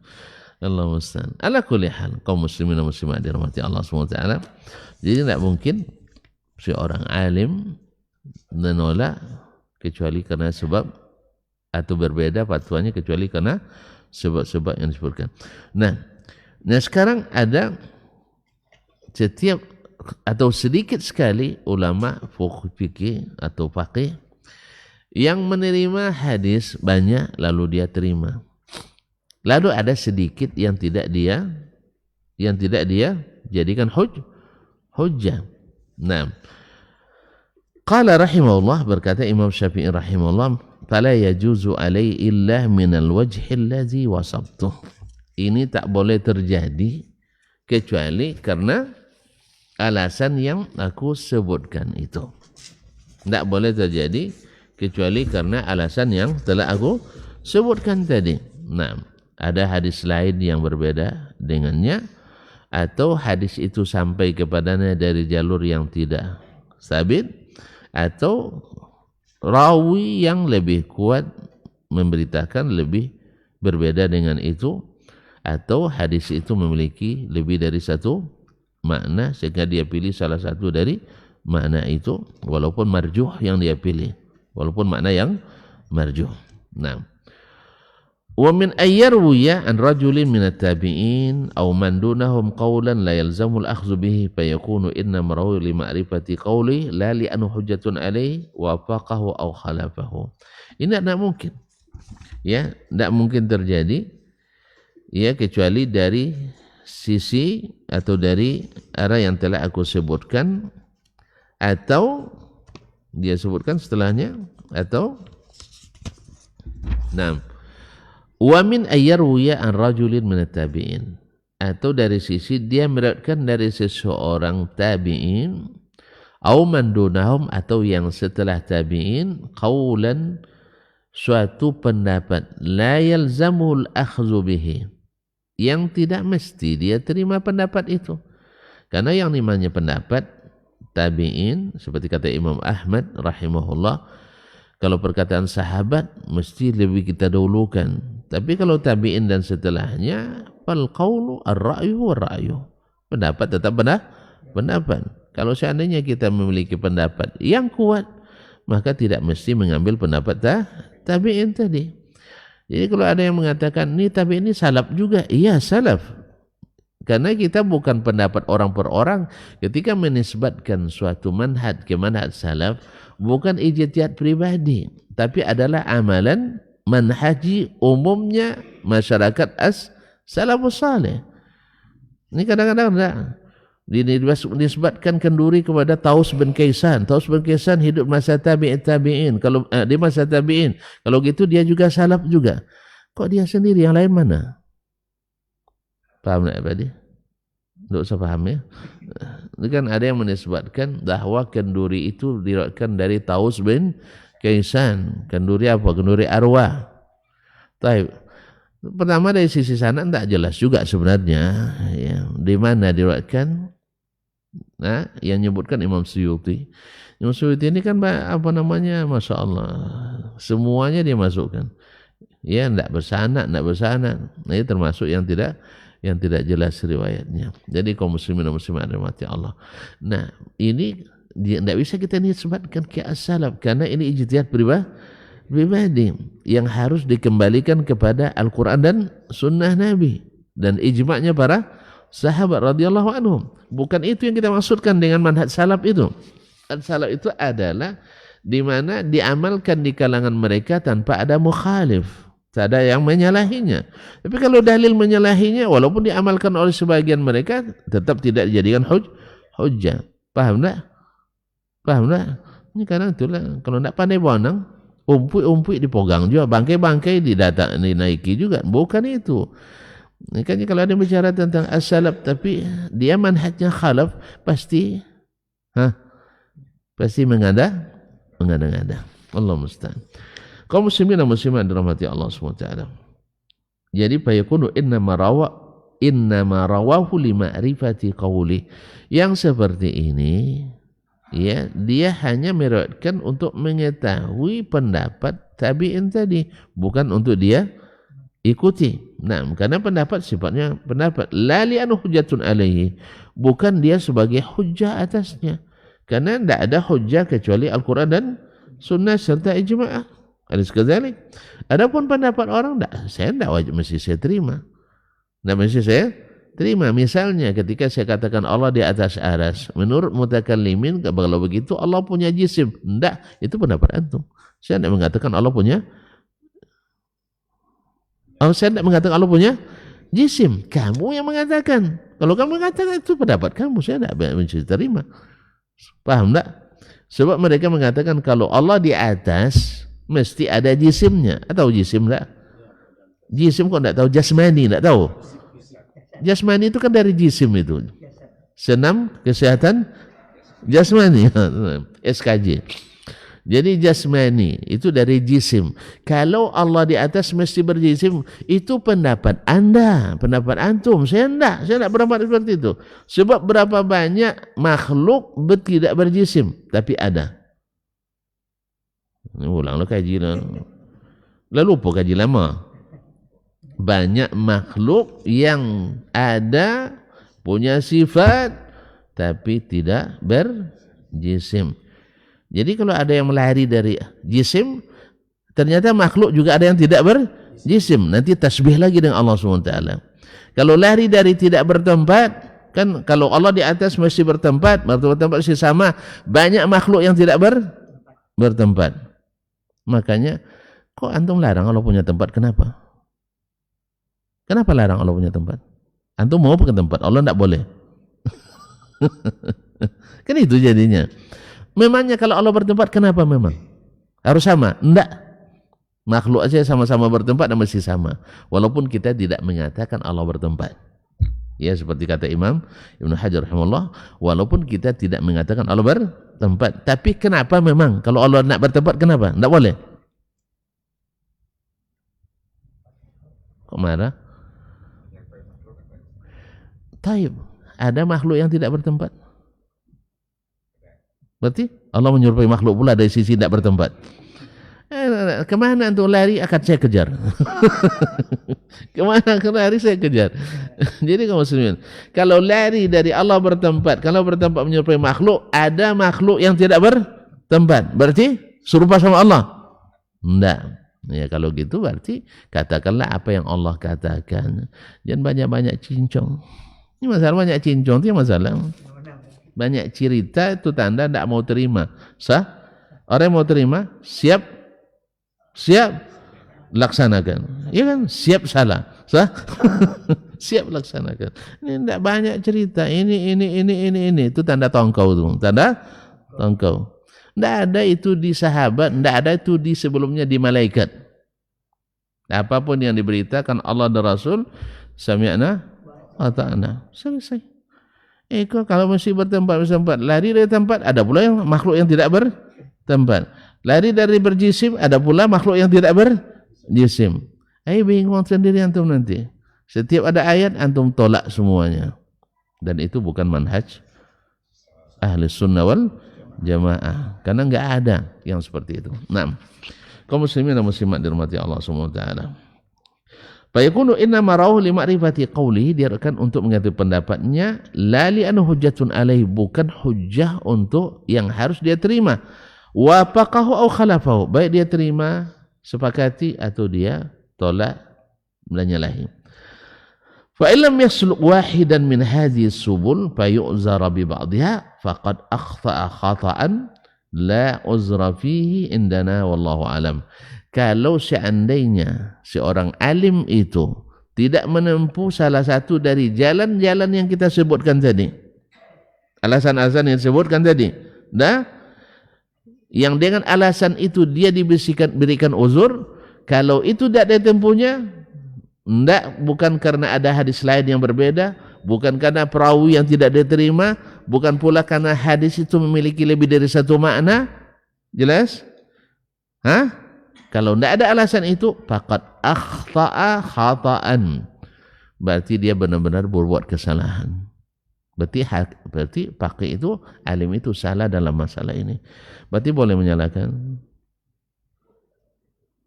Allah musta'an. Ala kulli hal, kaum muslimin dan muslimat dirahmati Allah SWT. Jadi tidak mungkin seorang alim menolak kecuali karena sebab atau berbeda fatwanya kecuali karena sebab-sebab yang disebutkan. Nah sekarang ada setiap atau sedikit sekali ulama fikih atau faqih yang menerima hadis banyak lalu dia terima. Lalu ada sedikit yang tidak dia jadikan hujjah. Nah, qala rahimahullah, berkata Imam Syafi'i rahimahullah, fala yajuzu alai illa minal wajhi allazi wasabtuh. Ini tak boleh terjadi kecuali karena alasan yang aku sebutkan itu. Tak boleh terjadi kecuali karena alasan yang telah aku sebutkan tadi. Nah, ada hadis lain yang berbeda dengannya, atau hadis itu sampai kepadanya dari jalur yang tidak sabit, atau rawi yang lebih kuat memberitakan lebih berbeda dengan itu, atau hadis itu memiliki lebih dari satu makna sehingga dia pilih salah satu dari makna itu walaupun marjuh yang dia pilih, walaupun makna yang marjuh. Nah, wa min ayyarwiya an rajulin min at-tabi'in aw man dunahum qawlan la yalzamul akhdhu bihi fa yakunu inna marawi li ma'rifati qawli la li anhu hujjatun alayhi wa faqahu aw khalafahu. Ini tidak mungkin. Ya, tidak mungkin terjadi ya kecuali dari sisi atau dari arah yang telah aku sebutkan, atau dia sebutkan setelahnya, atau nah, wa min ayyarwiya an rajulin min at-tabi'in, atau dari sisi dia meriwayatkan dari seseorang tabi'in, au man dunahum, atau yang setelah tabi'in, qaulan, suatu pendapat, la yalzamul akhdhu bihi, yang tidak mesti dia terima pendapat itu. Karena yang namanya pendapat tabi'in, seperti kata Imam Ahmad rahimahullah, kalau perkataan sahabat mesti lebih kita dahulukan. Tapi kalau tabi'in dan setelahnya, fal qawlu ar-ra'yu war-ra'yu, pendapat tetap pendapat. Kalau seandainya kita memiliki pendapat yang kuat, maka tidak mesti mengambil pendapat tabi'in tadi. Jadi kalau ada yang mengatakan ini tabi'in ini salaf juga, iya salaf. Karena kita bukan pendapat orang per orang. Ketika menisbatkan suatu manhaj ke manhaj salaf, bukan ijtihad pribadi, tapi adalah amalan manhaji umumnya masyarakat salafus saleh. Ini kadang-kadang dinisbatkan kenduri kepada Taus bin Kaisan. Taus bin Kaisan hidup masa tabi'in. Kalau di masa tabi'in, kalau gitu dia juga salaf juga. Kok dia sendiri, yang lain mana? Paham tak tadi? Tidak usah paham ya. Itu kan ada yang menisbatkan bahwa kenduri itu diriwayatkan dari Taus bin Kaisan. Kenduri apa? Kenduri arwah. Taib. Pertama dari sisi sana tak jelas juga sebenarnya ya, di mana diriwayatkan. Nah, yang nyebutkan Imam Suyuti. Imam Suyuti ini kan apa namanya, Masya Allah, semuanya dia masukkan. Ya, tidak bersanad. Nah, ini termasuk yang tidak jelas riwayatnya. Jadi kaum muslimin dan muslimat dirahmati Allah. Nah, ini tidak bisa kita nisbatkan ke as-salaf karena ini ijtihad pribadi yang harus dikembalikan kepada Al-Quran dan Sunnah Nabi dan ijma'nya para sahabat radhiyallahu anhum. Bukan itu yang kita maksudkan dengan manhaj salaf itu. Salaf itu adalah di mana diamalkan di kalangan mereka tanpa ada mukhalif, tak ada yang menyalahinya. Tapi kalau dalil menyalahinya, walaupun diamalkan oleh sebagian mereka, tetap tidak dijadikan hujjah. Paham tak? Ini kadang itulah, kalau tidak pandai bonang, umpui dipegang juga, bangkai dinaiki juga. Bukan itu. Makanya kalau ada bicara tentang as-salaf tapi dia manhajnya khalaf, pasti mengada-ngada. Allah musta'an. Kaum muslimin dan muslimat dirahmati Allah SWT. Jadi fayakunu innama rawahu li ma'rifati qawli. Yang seperti ini Ya, dia hanya meriwayatkan untuk mengetahui pendapat tabi'in tadi, bukan untuk dia ikuti. Nah, karena pendapat sifatnya pendapat. La li'anu hujjatun alaihi, bukan dia sebagai hujjah atasnya. Karena tidak ada hujjah kecuali Al-Quran dan Sunnah serta ijma'ah. Alis kadzalik. Adapun pendapat orang, saya tidak wajib mesti saya terima. Tidak mesti saya terima. Misalnya ketika saya katakan Allah di atas aras, menurut mutakallimin kalau begitu Allah punya jisim. Tidak, itu pendapat antum. Saya tidak mengatakan Allah punya. Saya tidak mengatakan Allah punya jisim. Kamu yang mengatakan. Kalau kamu mengatakan itu pendapat kamu, saya tidak mesti terima. Paham tak? Sebab mereka mengatakan kalau Allah di atas mesti ada jisimnya. Atau jisim tak? Jisim kok tidak tahu? Jasmani tidak tahu? Jasmani itu kan dari jisim itu. Senam kesehatan jasmani. SKJ. Jadi jasmani itu dari jisim. Kalau Allah di atas mesti berjisim, itu pendapat Anda, pendapat antum. Saya tidak berpendapat seperti itu. Sebab berapa banyak makhluk tidak berjisim, tapi ada. Ulanglah kaji lah. Lalu lupa kaji lama. Banyak makhluk yang ada, punya sifat, tapi tidak berjisim. Jadi kalau ada yang melari dari jisim, ternyata makhluk juga ada yang tidak berjisim. Nanti tasbih lagi dengan Allah SWT. Kalau lari dari tidak bertempat, kan kalau Allah di atas mesti bertempat mesti sama. Banyak makhluk yang tidak bertempat. Makanya, kok antum larang Allah punya tempat? Kenapa? Kenapa larang Allah punya tempat? Antum mau ke tempat, Allah tidak boleh. Kan itu jadinya. Memangnya kalau Allah bertempat, kenapa memang? Harus sama? Enggak. Makhluk aja sama-sama bertempat dan mesti sama. Walaupun kita tidak mengatakan Allah bertempat. Ya, seperti kata Imam Ibnu Hajar rahimahullah, walaupun kita tidak mengatakan Allah bertempat. Tapi kenapa memang? Kalau Allah nak bertempat, kenapa? Enggak boleh. Kok marah? Taib. Ada makhluk yang tidak bertempat. Berarti Allah menyerupai makhluk pula dari sisi tidak bertempat. Kemana antum lari akan saya kejar. Kemana lari saya kejar. Jadi kaum muslimin, kalau lari dari Allah bertempat, kalau bertempat menyerupai makhluk, ada makhluk yang tidak bertempat. Berarti serupa sama Allah? Tidak. Ya kalau gitu berarti katakanlah apa yang Allah katakan. Jangan banyak-banyak cincong. Ini masalah banyak cincong itu masalah. Banyak cerita itu tanda tidak mau terima. Sah? Orang yang mau terima, siap laksanakan. Ya kan? Siap salah. Sah? Siap laksanakan. Ini tidak banyak cerita. Ini. Itu tanda tongkau itu. Tanda tongkau. Tidak ada itu di sahabat, tidak ada itu di sebelumnya di malaikat. Apapun yang diberitakan Allah dan Rasul, sami'na wa ta'na. Selesai. Kalau mesti bertempat, lari dari tempat, ada pula yang makhluk yang tidak bertempat. Lari dari berjisim, ada pula makhluk yang tidak berjisim. Bingung sendiri antum nanti. Setiap ada ayat, antum tolak semuanya. Dan itu bukan manhaj ahli sunnah wal jamaah. Karena enggak ada yang seperti itu. Nah, kaum muslimin dan muslimat dirahmati Allah Subhanahu wa taala. Fayakunu inna marahu li ma'rifati qawlihi, diarahkan untuk mengetahui pendapatnya, la li anu hujjatun alaihi, bukan hujjah untuk yang harus dia terima. Wa faqahu au khalafahu, baik dia terima, sepakati atau dia tolak menyalahi. Fa illam yasluk wahidan min hadhihi subul fa yu'zara bi ba'dihha faqad akhta'a khata'an la uzra fihi indana wallahu alam. Kalau seandainya seorang alim itu tidak menempuh salah satu dari jalan-jalan yang kita sebutkan tadi, alasan-alasan yang disebutkan tadi, yang dengan alasan itu dia diberikan uzur, kalau itu tidak ditempuhnya, bukan karena ada hadis lain yang berbeda, bukan karena perawi yang tidak diterima, bukan pula karena hadis itu memiliki lebih dari satu makna. Jelas? Kalau tidak ada alasan itu, faqad akhta'a khata'an, berarti dia benar-benar berbuat kesalahan. Berarti pakai itu, alim itu salah dalam masalah ini. Berarti boleh menyalahkan.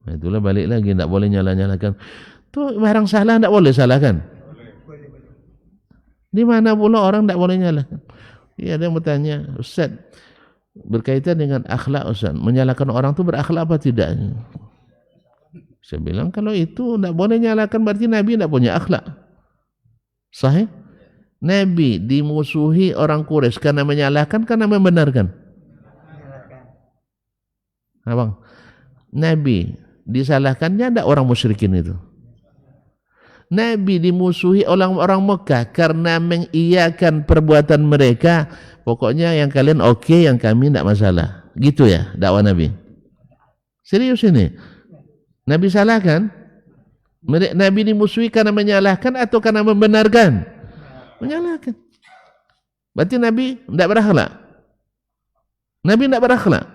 Nah, itulah balik lagi, tidak boleh nyalahkan. Tuh barang salah tidak boleh salahkan. Di mana pula orang tidak boleh nyalahkan? Iya, ada yang bertanya, Ustaz, berkaitan dengan akhlak Ustaz, menyalahkan orang itu berakhlak apa tidak? Saya bilang kalau itu tidak boleh nyalahkan berarti Nabi tidak punya akhlak. Sahih? Nabi dimusuhi orang Quraisy karena menyalahkan, karena membenarkan. Abang, Nabi disalahkannya ada orang musyrikin itu. Nabi dimusuhi orang-orang Mekah karena mengiyakan perbuatan mereka. Pokoknya yang kalian oke, yang kami tidak masalah. Gitu ya dakwah Nabi. Serius ini. Nabi salahkan? Nabi dimusuhi karena menyalahkan atau karena membenarkan? Menyalahkan. Berarti Nabi tidak berakhlak. Nabi tidak berakhlak.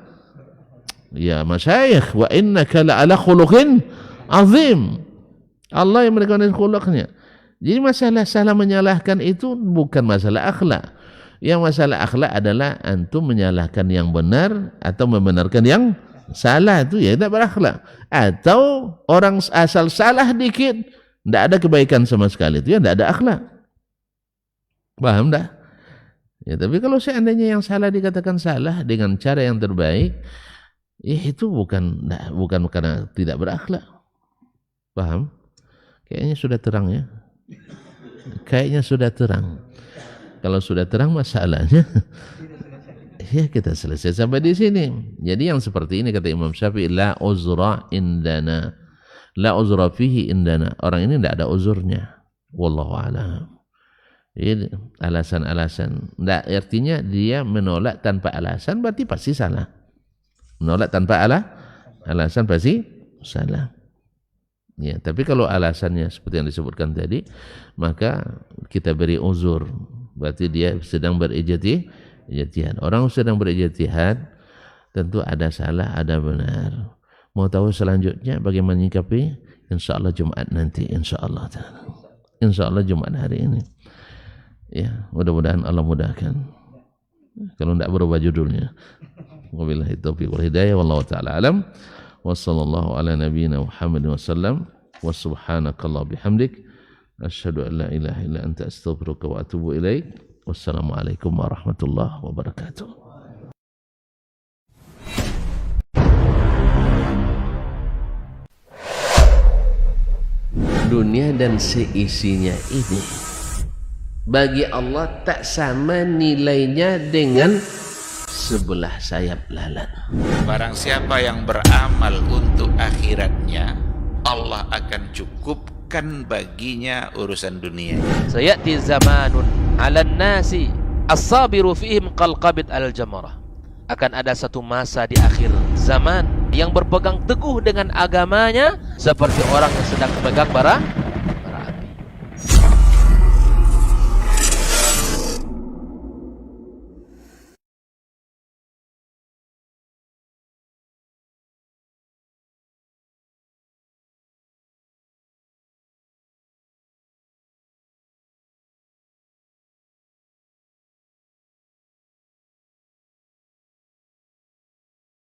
Ya masyayikh, wa innaka la'ala khuluqin azim. Allah yang memberikan khuluknya. Jadi masalah salah menyalahkan itu bukan masalah akhlak. Yang masalah akhlak adalah antum menyalahkan yang benar atau membenarkan yang salah, itu ya tidak berakhlak. Atau orang asal salah dikit, tidak ada kebaikan sama sekali, itu ya tidak ada akhlak. Paham tak? Ya, tapi kalau seandainya yang salah dikatakan salah dengan cara yang terbaik, itu bukan karena tidak berakhlak. Paham? Kayaknya sudah terang ya. Kayaknya sudah terang. Kalau sudah terang masalahnya, ya kita selesai sampai di sini. Jadi yang seperti ini kata Imam Syafi'i, la uzra indana, la uzra fihi indana. Orang ini tidak ada uzurnya. Wallahu a'lam. Ini alasan-alasan. Tidak, artinya dia menolak tanpa alasan, berarti pasti salah. Menolak tanpa alasan pasti salah. Ya, tapi kalau alasannya seperti yang disebutkan tadi, maka kita beri uzur. Berarti dia sedang berijtihad. Orang sedang berijtihad, tentu ada salah, ada benar. Mau tahu selanjutnya bagaimana menyikapi? Insyaallah Jumat nanti, insyaallah taala. Insyaallah Jumat hari ini. Ya, mudah-mudahan Allah mudahkan. Kalau tidak berubah judulnya. Wabillahi taufiq wal hidayah, wallahu taala alam. Wassallallahu ala nabiyyina Muhammadin wasallam. Wa subhanakallah bihamdik asyhadu an la ilaha illa anta astaghfiruka wa atubu ilaik. Wassalamualaikum warahmatullahi wabarakatuh. Dunia dan seisinya ini bagi Allah tak sama nilainya dengan sebelah sayap lalat. Barang siapa yang beramal untuk akhiratnya, Allah akan cukupkan baginya urusan dunia. Sayati zamanun 'alan nasi as-sabiru fihim qalqabit al-jamarah. Akan ada satu masa di akhir zaman yang berpegang teguh dengan agamanya seperti orang yang sedang memegang bara